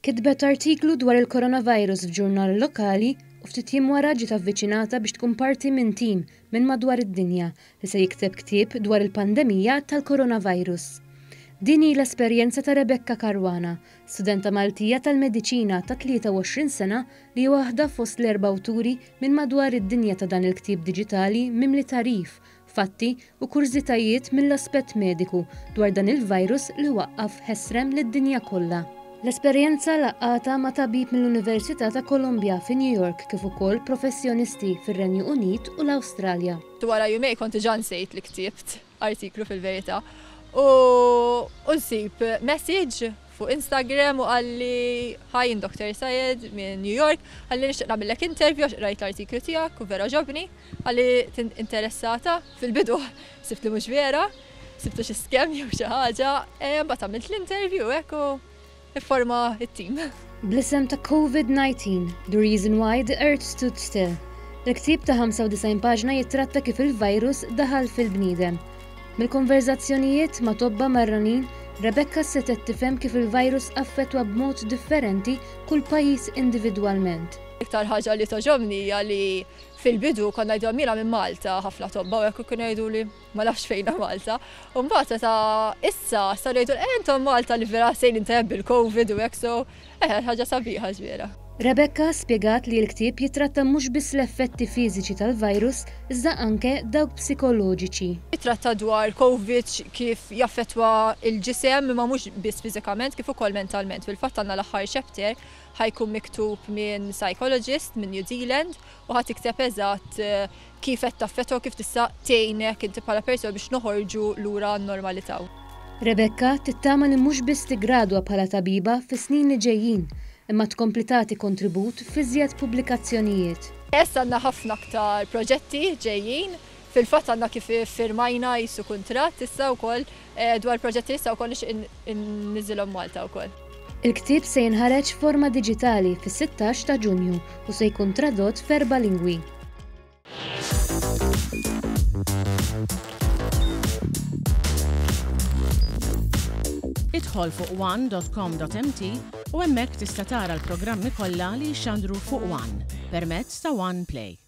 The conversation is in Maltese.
Kitbet artiklu dwar il-coronavirus f'ġurnal lokali u ftit jiem wara ġiet avviċinata biex tkun parti minn tim minn madwar id-dinja li se jikteb ktieb dwar il-pandemija tal-coronavirus. Din hi l-esperjenza ta' Rebecca Caruana, studenta Maltija tal-Mediċina ta' 23 sena li waħda fost l-4 awturi minn madwar id-dinja ta' dan il-ktieb diġitali mimli tarif, fatti u kurzitajiet mill-aspett mediku dwar dan il-virus li waqqaf ħesrem lid-dinja kollha. L-esperjenza laqqata ma' tabib mill-Università ta' Columbia fi New York kif ukoll professjonisti fir-Renju Unit u l-Awstralja. Wara jumej kont diġà nsejt li ktibt artiklu fil-verità u nsib message fuq Instagram u għalli hi Dr. Sayed minn New York, għalli nixtieq nagħmellek interview għax rajt l-artiklu tiegħek u vera ġobni, għalli interessata fil-bidu sibt li mhux vera, sibtu xi skemm jew xi ħaġa, mbagħad għamilt l-interview hekk u ifforma it-tim. Bl-isem ta' COVID-19, The Reason Why the Earth Stood Still. L-ktieb ta' 95 paġna jittratta kif il-virus daħal fil-bniedem. Mill-konverzazzjonijiet ma' tobba marranin, Rebecca setet tifhem kif il-virus affettwa b'mod differenti kull pajjiż individwalment. Iktar ħaġa li toġobni hija li fil-bidu konna jgħidu għamila minn Malta ħafna tobba u jekk kienu jgħidu li ma nafx fejna Malta. U mbagħad ta' issa saru jgħidu intom Malta li vera sejn inteħeb bil-Covid u hekk so ħaġa sabiħa ġviera. Rebecca spjegat li l-ktieb jitratta mhux biss l-effetti fiżiċi tal-virus iżda anke dawk psikoloġiċi. Jitratta dwar Covid kif jaffettwa il-ġisem imma mhux biss fiżikament kif ukoll mentalment. Fil-fatt għandna l-aħħar chapter ħajkun miktub minn psychologist minn New Zealand u ħadd ikteb eżatt kif qed taffettwa kif tista' tgħinek inti bħala persuna biex noħorġu lura n-normalità. Rebecca tittama li mhux biss tigradwa bħala tabiba fis-snin li ġejjin, imma tkompli tagħti kontribut fi żjed pubblikazzjonijiet. Issa għandna ħafna aktar proġetti ġejjin, fil-fatt għandna kif firmajna jissu kuntratt issa wkoll dwar proġetti issa wkoll niżilhom Malta wkoll. Il-ktieb se jinħareġ forma diġitali fis-16 ta' Ġunju u se jkun tradott f'4 lingwi. Idħol fuq one.com.mt u hemmhekk tista' tara l-programmi kollha li jxandru fuq One permezz ta' One Play.